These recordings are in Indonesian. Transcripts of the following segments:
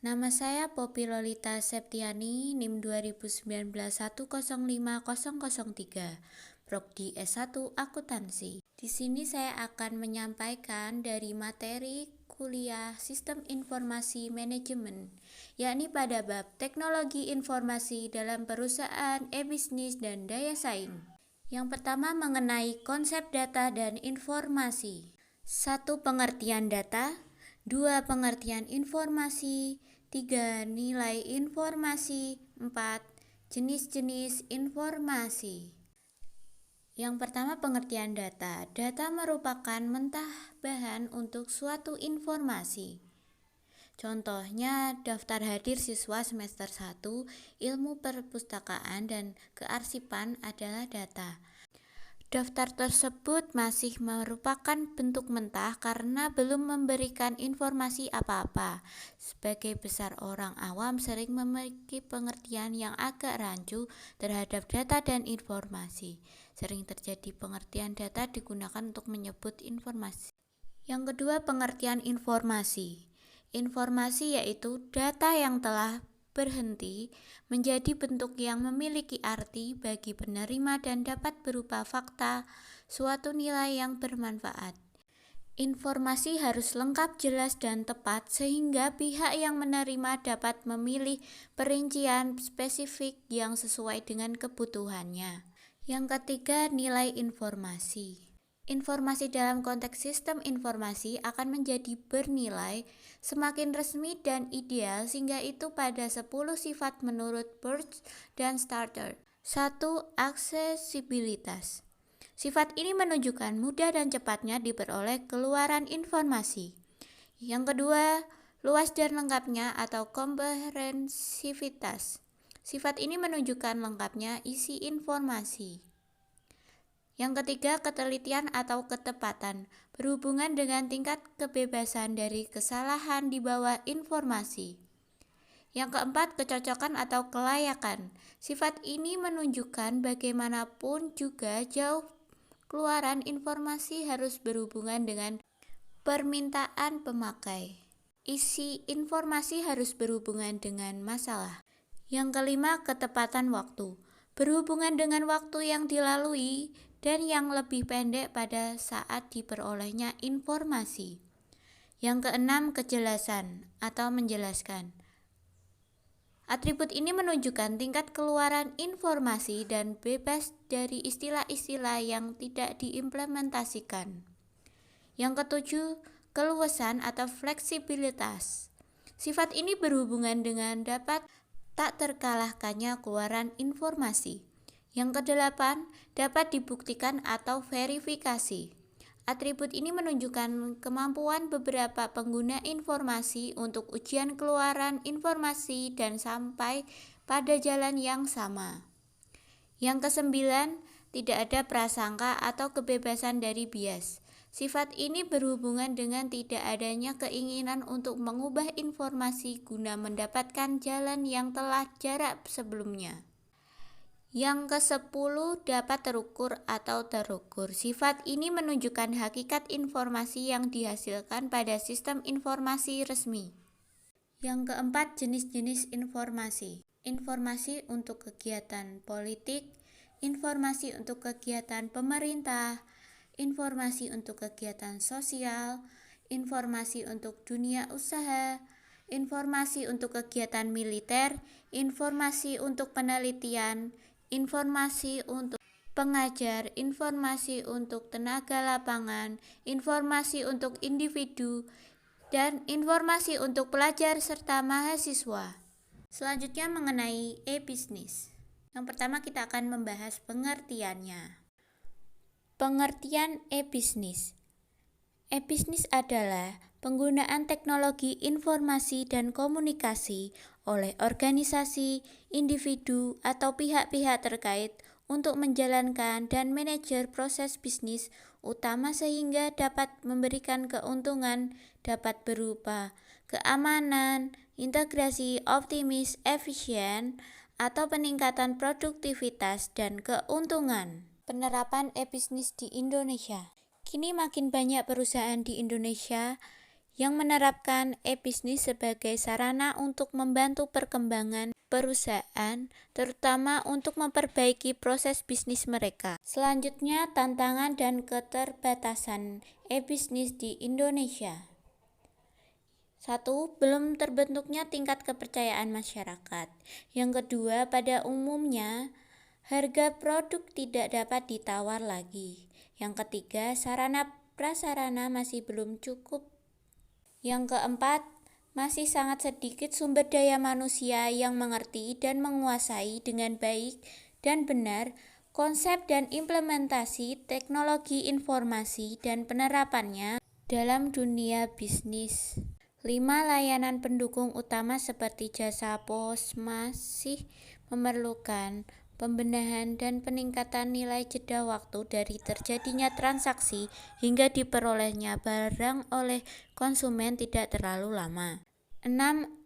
Nama saya Poppy Lolita Septiani, NIM 2019 105103, Prodi S1 Akuntansi. Di sini saya akan menyampaikan dari materi kuliah Sistem Informasi Manajemen, yakni pada bab Teknologi Informasi dalam Perusahaan, E-Bisnis, dan Daya Saing. Yang pertama mengenai konsep data dan informasi. 1. Pengertian data. 2. Pengertian informasi. 3. Nilai informasi. 4. Jenis-jenis informasi. Yang pertama pengertian data. Data merupakan mentah bahan untuk suatu informasi. Contohnya daftar hadir siswa semester 1 ilmu perpustakaan dan kearsipan adalah data. Daftar tersebut masih merupakan bentuk mentah karena belum memberikan informasi apa-apa. Sebagai besar orang awam sering memiliki pengertian yang agak rancu terhadap data dan informasi. Sering terjadi pengertian data digunakan untuk menyebut informasi. Yang kedua, pengertian informasi. Informasi yaitu data yang telah berhenti menjadi bentuk yang memiliki arti bagi penerima dan dapat berupa fakta, suatu nilai yang bermanfaat. Informasi harus lengkap, jelas, dan tepat sehingga pihak yang menerima dapat memilih perincian spesifik yang sesuai dengan kebutuhannya. Yang ketiga, nilai informasi. Informasi dalam konteks sistem informasi akan menjadi bernilai semakin resmi dan ideal sehingga itu pada 10 sifat menurut Birch dan Starter. 1. Aksesibilitas. Sifat ini menunjukkan mudah dan cepatnya diperoleh keluaran informasi. Yang kedua, luas dan lengkapnya atau komprehensivitas. Sifat ini menunjukkan lengkapnya isi informasi. Yang ketiga, ketelitian atau ketepatan, berhubungan dengan tingkat kebebasan dari kesalahan di bawah informasi. Yang keempat, kecocokan atau kelayakan. Sifat ini menunjukkan bagaimanapun juga jauh keluaran informasi harus berhubungan dengan permintaan pemakai. Isi informasi harus berhubungan dengan masalah. Yang kelima, ketepatan waktu, berhubungan dengan waktu yang dilalui dan yang lebih pendek pada saat diperolehnya informasi. Yang keenam, kejelasan atau menjelaskan. Atribut ini menunjukkan tingkat keluaran informasi dan bebas dari istilah-istilah yang tidak diimplementasikan. Yang ketujuh, keluasan atau fleksibilitas. Sifat ini berhubungan dengan dapat tak terkalahkannya keluaran informasi. Yang kedelapan, dapat dibuktikan atau verifikasi. Atribut ini menunjukkan kemampuan beberapa pengguna informasi untuk ujian keluaran informasi dan sampai pada jalan yang sama. Yang kesembilan, tidak ada prasangka atau kebebasan dari bias. Sifat ini berhubungan dengan tidak adanya keinginan untuk mengubah informasi guna mendapatkan jalan yang telah jarak sebelumnya. Yang ke-10, dapat terukur atau terukur. Sifat ini menunjukkan hakikat informasi yang dihasilkan pada sistem informasi resmi. Yang keempat, jenis-jenis informasi. Informasi untuk kegiatan politik, informasi untuk kegiatan pemerintah, informasi untuk kegiatan sosial, informasi untuk dunia usaha, informasi untuk kegiatan militer, informasi untuk penelitian, informasi untuk pengajar, informasi untuk tenaga lapangan, informasi untuk individu, dan informasi untuk pelajar serta mahasiswa. Selanjutnya mengenai e-bisnis. Yang pertama kita akan membahas pengertiannya. Pengertian e-bisnis. E-bisnis adalah penggunaan teknologi informasi dan komunikasi oleh organisasi, individu, atau pihak-pihak terkait untuk menjalankan dan manajer proses bisnis utama sehingga dapat memberikan keuntungan dapat berupa keamanan, integrasi optimis, efisien, atau peningkatan produktivitas dan keuntungan. Penerapan e-bisnis di Indonesia. Kini makin banyak perusahaan di Indonesia yang menerapkan e-bisnis sebagai sarana untuk membantu perkembangan perusahaan, terutama untuk memperbaiki proses bisnis mereka. Selanjutnya, tantangan dan keterbatasan e-bisnis di Indonesia. 1. Belum terbentuknya tingkat kepercayaan masyarakat. Yang kedua, pada umumnya harga produk tidak dapat ditawar lagi. Yang ketiga, sarana prasarana masih belum cukup. Yang keempat, masih sangat sedikit sumber daya manusia yang mengerti dan menguasai dengan baik dan benar konsep dan implementasi teknologi informasi dan penerapannya dalam dunia bisnis. 5. Layanan pendukung utama seperti jasa pos masih memerlukan pembenahan dan peningkatan nilai jeda waktu dari terjadinya transaksi hingga diperolehnya barang oleh konsumen tidak terlalu lama. 6.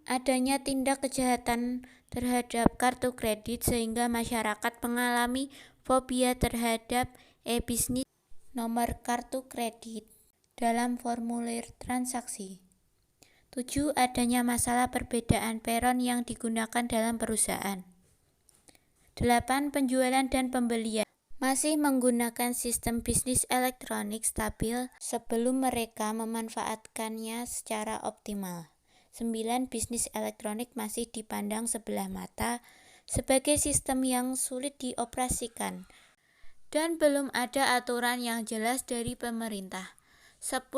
Adanya tindak kejahatan terhadap kartu kredit sehingga masyarakat mengalami fobia terhadap e-bisnis nomor kartu kredit dalam formulir transaksi. 7. Adanya masalah perbedaan peron yang digunakan dalam perusahaan. 8. Penjualan dan pembelian masih menggunakan sistem bisnis elektronik stabil sebelum mereka memanfaatkannya secara optimal. 9. Bisnis elektronik masih dipandang sebelah mata sebagai sistem yang sulit dioperasikan dan belum ada aturan yang jelas dari pemerintah. 10.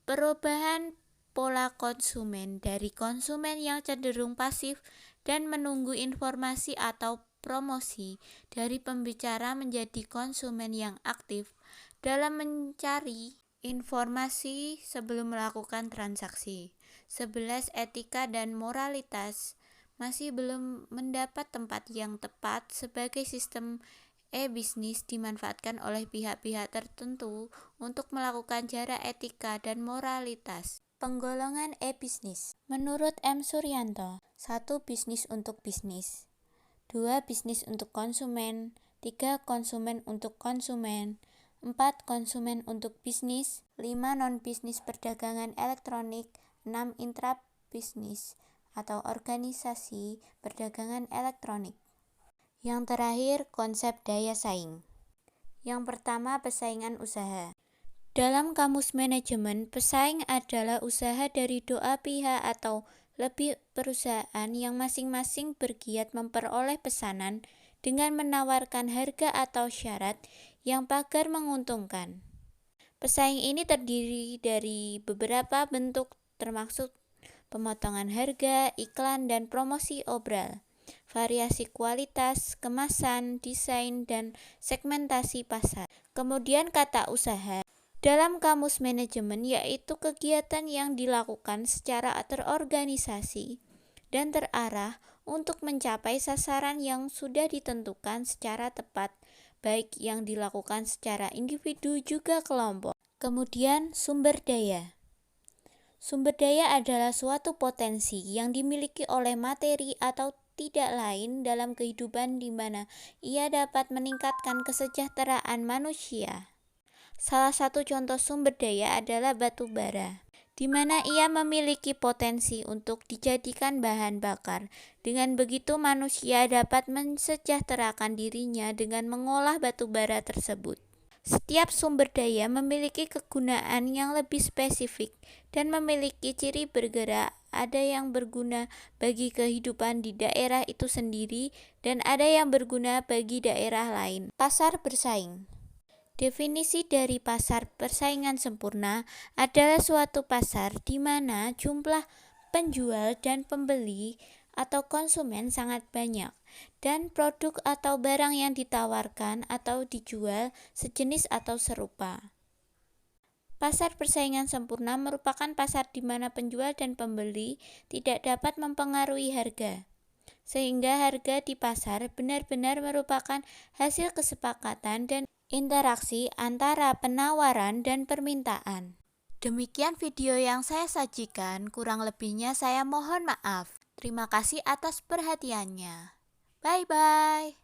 Perubahan pola konsumen dari konsumen yang cenderung pasif dan menunggu informasi atau promosi dari pembicara menjadi konsumen yang aktif dalam mencari informasi sebelum melakukan transaksi. 11. Etika dan moralitas masih belum mendapat tempat yang tepat sebagai sistem e-bisnis dimanfaatkan oleh pihak-pihak tertentu untuk melakukan jarak etika dan moralitas. Penggolongan e-bisnis. Menurut M. Suryanto, 1. Bisnis untuk bisnis, 2. Bisnis untuk konsumen, 3. Konsumen untuk konsumen, 4. Konsumen untuk bisnis, 5. Non-bisnis perdagangan elektronik, 6. Intrabisnis atau organisasi perdagangan elektronik. Yang terakhir, konsep daya saing. Yang pertama, persaingan usaha. Dalam kamus manajemen, pesaing adalah usaha dari dua pihak atau lebih perusahaan yang masing-masing bergiat memperoleh pesanan dengan menawarkan harga atau syarat yang pagar menguntungkan. Pesaing ini terdiri dari beberapa bentuk termasuk pemotongan harga, iklan, dan promosi obral, variasi kualitas, kemasan, desain, dan segmentasi pasar. Kemudian kata usaha. Dalam kamus manajemen yaitu kegiatan yang dilakukan secara terorganisasi dan terarah untuk mencapai sasaran yang sudah ditentukan secara tepat, baik yang dilakukan secara individu juga kelompok. Kemudian sumber daya. Sumber daya adalah suatu potensi yang dimiliki oleh materi atau tidak lain dalam kehidupan di mana ia dapat meningkatkan kesejahteraan manusia. Salah satu contoh sumber daya adalah batu bara, di mana ia memiliki potensi untuk dijadikan bahan bakar. Dengan begitu manusia dapat mensejahterakan dirinya dengan mengolah batu bara tersebut. Setiap sumber daya memiliki kegunaan yang lebih spesifik dan memiliki ciri bergerak. Ada yang berguna bagi kehidupan di daerah itu sendiri dan ada yang berguna bagi daerah lain. Pasar bersaing. Definisi dari pasar persaingan sempurna adalah suatu pasar di mana jumlah penjual dan pembeli atau konsumen sangat banyak dan produk atau barang yang ditawarkan atau dijual sejenis atau serupa. Pasar persaingan sempurna merupakan pasar di mana penjual dan pembeli tidak dapat mempengaruhi harga, sehingga harga di pasar benar-benar merupakan hasil kesepakatan dan interaksi antara penawaran dan permintaan. Demikian video yang saya sajikan, kurang lebihnya saya mohon maaf. Terima kasih atas perhatiannya. Bye-bye.